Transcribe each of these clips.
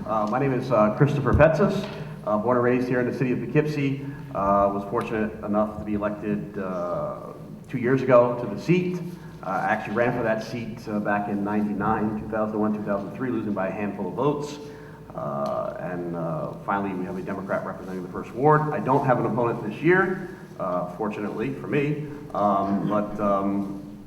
My name is Christopher Petsis, born and raised here in the city of Poughkeepsie. Was fortunate enough to be elected 2 years ago to the seat. I actually ran for that seat back in 99, 2001, 2003, losing by a handful of votes. Finally, we have a Democrat representing the first ward. I don't have an opponent this year, fortunately for me,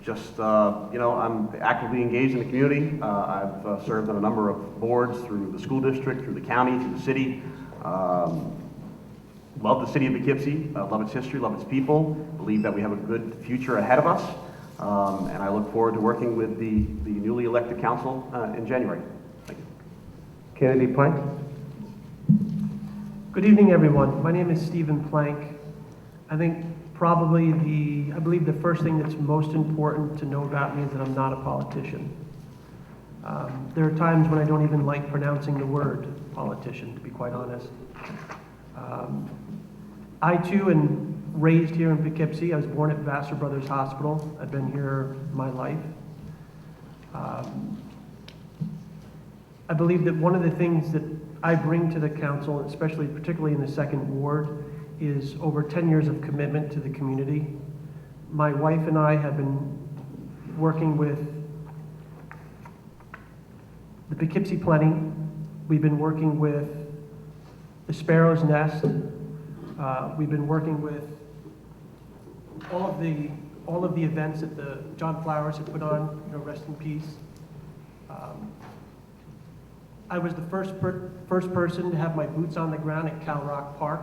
I'm actively engaged in the community. I've served on a number of boards through the school district, through the county, through the city. Love the city of Poughkeepsie, love its history, love its people, believe that we have a good future ahead of us, and I look forward to working with the newly elected council in January. Thank you. Candidate Plank. Good evening, everyone. My name is Stephen Plank. I think I believe the first thing that's most important to know about me is that I'm not a politician. There are times when I don't even like pronouncing the word politician, to be quite honest. I too am raised here in Poughkeepsie. I was born at Vassar Brothers Hospital. I've been here my life. I believe that one of the things that I bring to the council, especially particularly in the second ward, is over 10 years of commitment to the community. My wife and I have been working with the Poughkeepsie Plenty. We've been working with the Sparrow's Nest. We've been working with all of the events that the John Flowers had put on, rest in peace. I was the first person to have my boots on the ground at Cal Rock Park.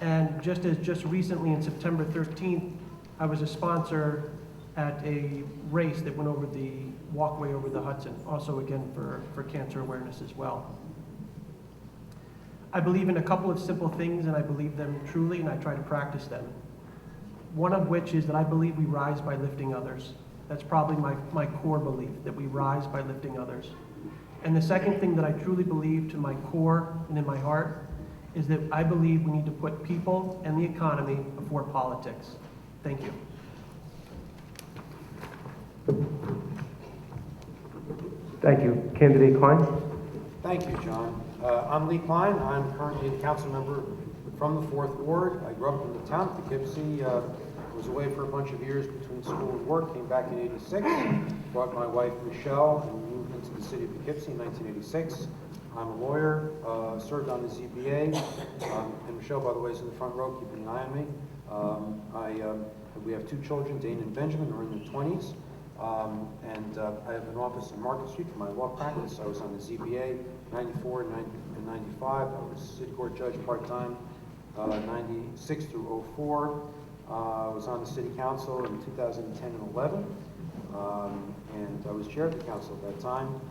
And just recently, on September 13th, I was a sponsor at a race that went over the walkway over the Hudson, also again for cancer awareness as well. I believe in a couple of simple things, and I believe them truly, and I try to practice them. One of which is that I believe we rise by lifting others. That's probably my core belief, that we rise by lifting others. And the second thing that I truly believe to my core and in my heart is that I believe we need to put people and the economy before politics. Thank you. Thank you. Candidate Klein. Thank you, John. I'm Lee Klein. I'm currently a council member from the 4th Ward. I grew up in the town of Poughkeepsie. Was away for a bunch of years between school and work. Came back in '86. Brought my wife Michelle and moved into the city of Poughkeepsie in 1986. I'm a lawyer, served on the ZBA, and Michelle, by the way, is in the front row keeping an eye on me. We have 2 children, Dane and Benjamin, who are in their 20s, and I have an office in Market Street for my law practice. I was on the ZBA 94 and 95. I was city court judge part-time 96 through 04. I was on the city council in 2010 and 11, and I was chair of the council at that time.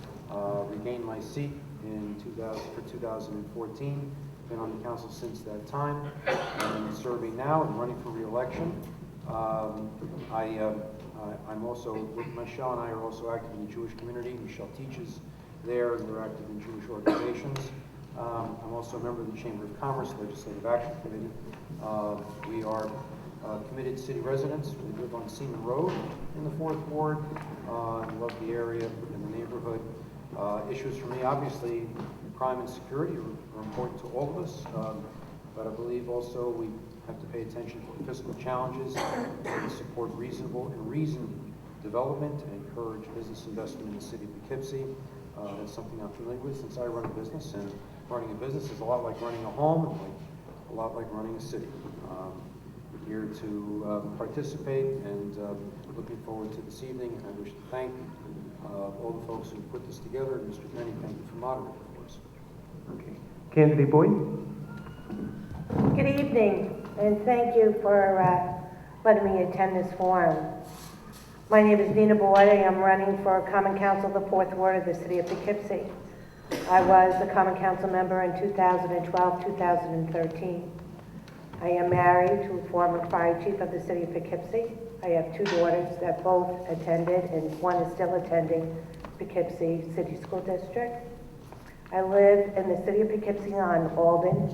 Regained my seat in 2014. Been on the council since that time, and serving now and running for re-election. I'm also, with Michelle and I are also active in the Jewish community. Michelle teaches there, and we're active in Jewish organizations. I'm also a member of the Chamber of Commerce Legislative Action Committee. We are committed city residents. We live on Seaman Road in the 4th Ward. Love the area and the neighborhood. Issues for me, obviously, crime and security are important to all of us, but I believe also we have to pay attention to fiscal challenges and support reasonable and reasoned development and encourage business investment in the city of Poughkeepsie. That's something I'm familiar with since I run a business, and running a business is a lot like running a home and a lot like running a city. We're here to participate, and looking forward to this evening. I wish to thank all the folks who put this together. And Mr. Penny, thank you for moderating for us. Okay. Candidate Boyton. Good evening, and thank you for letting me attend this forum. My name is Nina Boyd. I'm running for Common Council of the 4th Ward of the City of Poughkeepsie. I was a Common Council member in 2012, 2013. I am married to a former fire chief of the City of Poughkeepsie. I have 2 daughters that both attended, and one is still attending Poughkeepsie City School District. I live in the City of Poughkeepsie on Alden.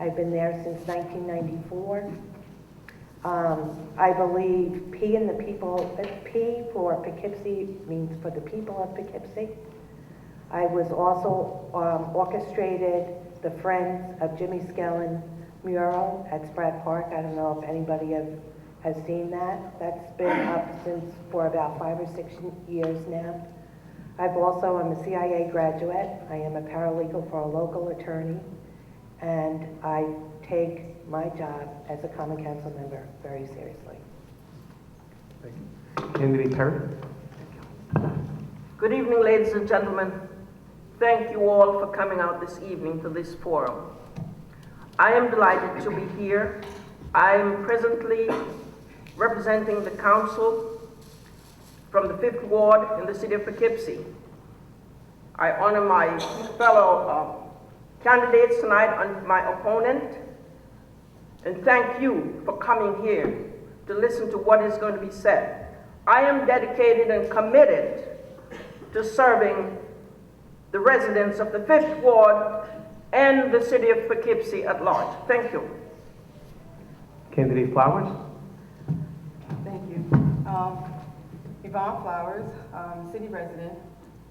I've been there since 1994. I believe P for Poughkeepsie means for the people of Poughkeepsie. I was also orchestrated the Friends of Jimmy Skellin mural at Spratt Park. I don't know if anybody has seen that. That's been up for about 5 or 6 years now. I'm a CIA graduate. I am a paralegal for a local attorney, and I take my job as a common council member very seriously. Thank you. Candidate Perry? Good evening, ladies and gentlemen. Thank you all for coming out this evening to this forum. I am delighted to be here. I am presently representing the council from the 5th Ward in the city of Poughkeepsie. I honor my fellow candidates tonight and my opponent, and thank you for coming here to listen to what is going to be said. I am dedicated and committed to serving the residents of the 5th Ward and the city of Poughkeepsie at large. Thank you. Candidate Flowers? Thank you. Yvonne Flowers, city resident.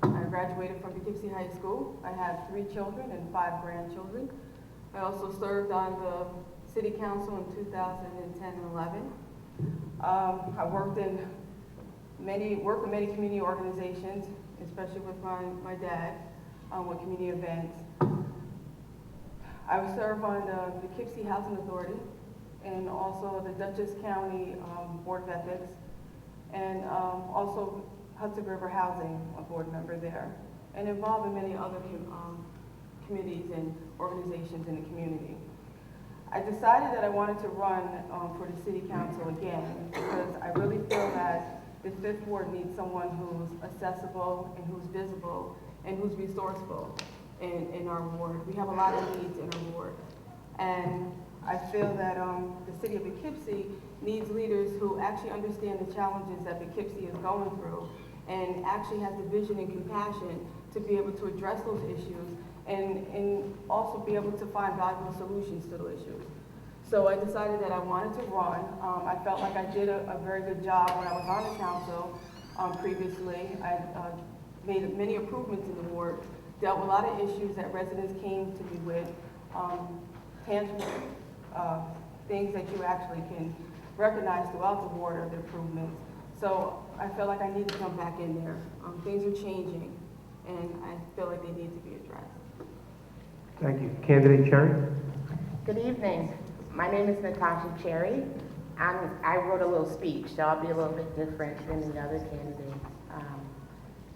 I graduated from Poughkeepsie High School. I have 3 children and 5 grandchildren. I also served on the city council in 2010 and 11. I worked in many community organizations, especially with my dad, with community events. I serve on the Poughkeepsie Housing Authority and also the Dutchess County Board of Ethics, and also Hudson River Housing, a board member there, and involved in many other committees and organizations in the community. I decided that I wanted to run for the city council again because I really feel that the 5th Ward needs someone who's accessible and who's visible and who's resourceful in our ward. We have a lot of needs in our ward. And I feel that the city of Poughkeepsie needs leaders who actually understand the challenges that Poughkeepsie is going through and actually has the vision and compassion to be able to address those issues and also be able to find valuable solutions to those issues. So I decided that I wanted to run. I felt like I did a very good job when I was on the council previously. I made many improvements in the ward, dealt with a lot of issues that residents came to me with, tangible things that you actually can recognize throughout the ward of the improvements. So I felt like I need to come back in there. Things are changing, and I feel like they need to be addressed. Thank you. Candidate Cherry? Good evening. My name is Natasha Cherry. I wrote a little speech, so I'll be a little bit different than the other candidates.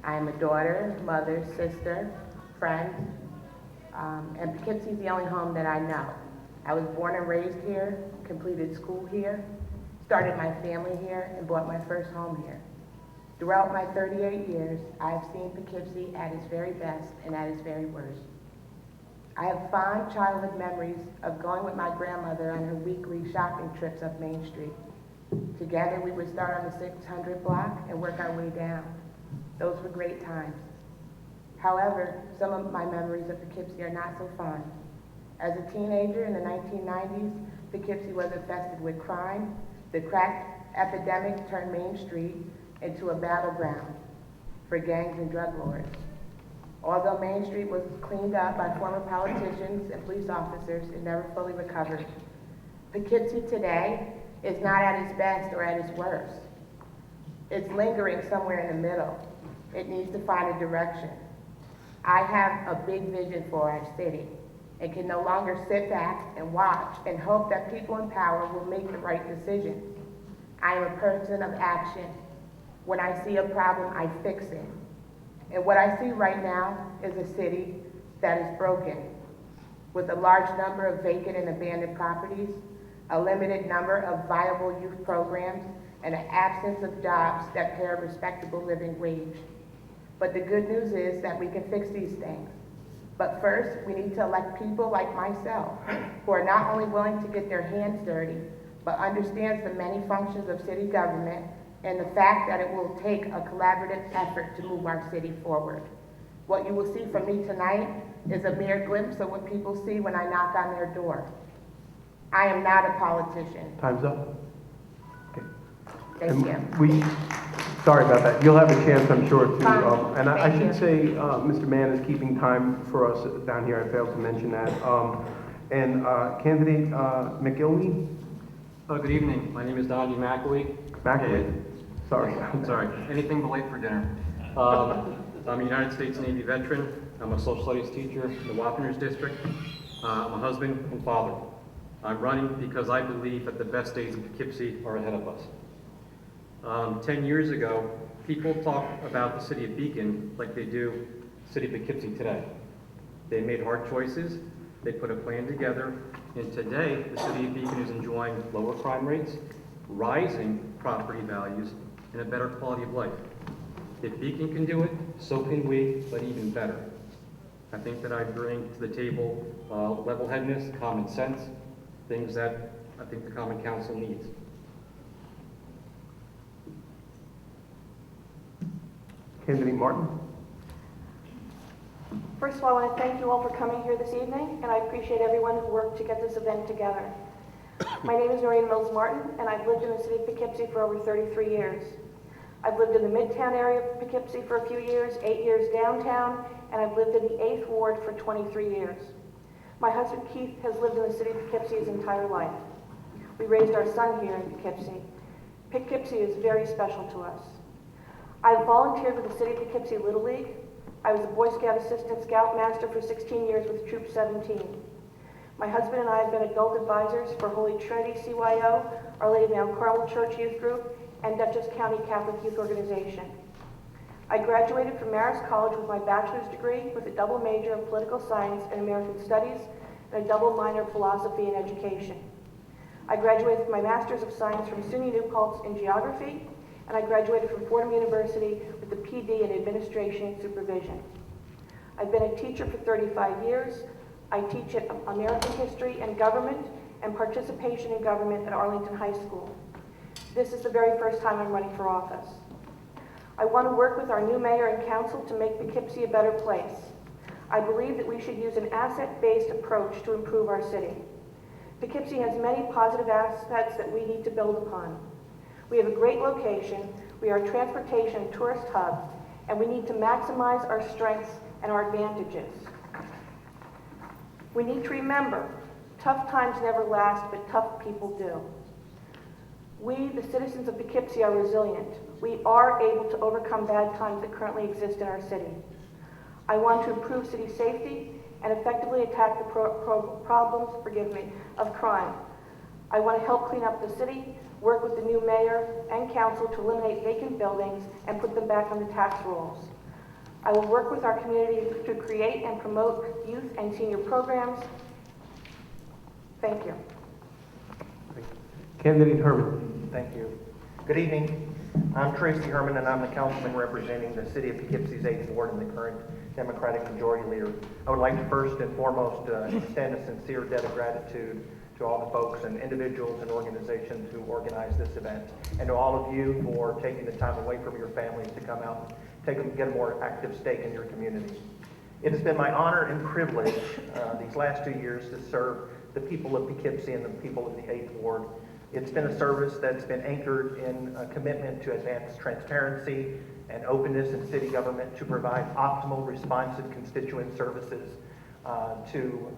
I am a daughter, mother, sister, friend, and Poughkeepsie is the only home that I know. I was born and raised here, completed school here, started my family here, and bought my first home here. Throughout my 38 years, I have seen Poughkeepsie at its very best and at its very worst. I have fond childhood memories of going with my grandmother on her weekly shopping trips up Main Street. Together, we would start on the 600 block and work our way down. Those were great times. However, some of my memories of Poughkeepsie are not so fond. As a teenager in the 1990s, Poughkeepsie was infested with crime. The crack epidemic turned Main Street into a battleground for gangs and drug lords. Although Main Street was cleaned up by former politicians and police officers, it never fully recovered. Poughkeepsie today is not at its best or at its worst. It's lingering somewhere in the middle. It needs to find a direction. I have a big vision for our city and can no longer sit back and watch and hope that people in power will make the right decisions. I am a person of action. When I see a problem, I fix it. And what I see right now is a city that is broken, with a large number of vacant and abandoned properties, a limited number of viable youth programs, and an absence of jobs that pay a respectable living wage. But the good news is that we can fix these things. But first, we need to elect people like myself, who are not only willing to get their hands dirty, but understands the many functions of city government and the fact that it will take a collaborative effort to move our city forward. What you will see from me tonight is a mere glimpse of what people see when I knock on their door. I am not a politician. Time's up. Okay. Thank you. We Sorry about that. You'll have a chance, I'm sure, to, Fine. and I Thank should you. say, Mr. Mann is keeping time for us down here. I failed to mention that. And candidate McIlney? Good evening. My name is Donnie Mackley. Mackley. Sorry. Sorry, anything but late for dinner. I'm a United States Navy veteran. I'm a social studies teacher in the Wappingers District. I'm a husband and father. I'm running because I believe that the best days in Poughkeepsie are ahead of us. 10 years ago, people talked about the city of Beacon like they do the city of Poughkeepsie today. They made hard choices, they put a plan together, and today the city of Beacon is enjoying lower crime rates, rising property values, and a better quality of life. If Beacon can do it, so can we, but even better. I think that I bring to the table level-headedness, common sense, things that I think the Common Council needs. Candidate Martin? First of all, I want to thank you all for coming here this evening, and I appreciate everyone who worked to get this event together. My name is Noreen Mills Martin, and I've lived in the city of Poughkeepsie for over 33 years. I've lived in the Midtown area of Poughkeepsie for a few years, 8 years downtown, and I've lived in the 8th Ward for 23 years. My husband Keith has lived in the city of Poughkeepsie his entire life. We raised our son here in Poughkeepsie. Poughkeepsie is very special to us. I've volunteered with the City of Poughkeepsie Little League. I was a Boy Scout Assistant Scoutmaster for 16 years with Troop 17. My husband and I have been adult advisors for Holy Trinity CYO, Our Lady of Mount Carmel Church Youth Group, and Dutchess County Catholic Youth Organization. I graduated from Marist College with my bachelor's degree with a double major in political science and American studies and a double minor in philosophy and education. I graduated with my master's of science from SUNY New Paltz in geography, and I graduated from Fordham University with a PD in administration and supervision. I've been a teacher for 35 years. I teach at American history and government and participation in government at Arlington High School. This is the very first time I'm running for office. I want to work with our new mayor and council to make Poughkeepsie a better place. I believe that we should use an asset-based approach to improve our city. Poughkeepsie has many positive aspects that we need to build upon. We have a great location, we are a transportation and tourist hub, and we need to maximize our strengths and our advantages. We need to remember, tough times never last, but tough people do. We, the citizens of Poughkeepsie, are resilient. We are able to overcome bad times that currently exist in our city. I want to improve city safety and effectively attack the problems, of crime. I want to help clean up the city, work with the new mayor and council to eliminate vacant buildings and put them back on the tax rolls. I will work with our community to create and promote youth and senior programs. Thank you. Candidate Herman? Thank you. Good evening. I'm Tracy Urban, and I'm the councilman representing the city of Poughkeepsie's 8th Ward and the current Democratic Majority Leader. I would like to first and foremost extend a sincere debt of gratitude to all the folks and individuals and organizations who organized this event, and to all of you for taking the time away from your families to come out and get a more active stake in your community. It has been my honor and privilege these last 2 years to serve the people of Poughkeepsie and the people of the 8th Ward. It's been a service that's been anchored in a commitment to advance transparency and openness in city government, to provide optimal, responsive constituent services, to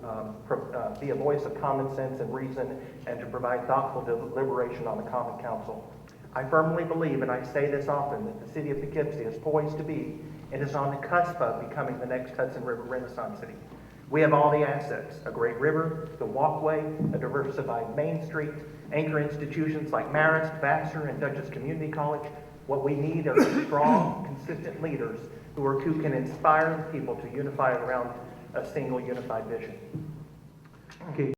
be a voice of common sense and reason, and to provide thoughtful deliberation on the Common Council. I firmly believe, and I say this often, that the city of Poughkeepsie is poised to be and is on the cusp of becoming the next Hudson River Renaissance city. We have all the assets: a great river, the walkway, a diversified Main Street, anchor institutions like Marist, Vassar, and Dutchess Community College. What we need are strong, consistent leaders who can inspire people to unify around a single unified vision. Okay.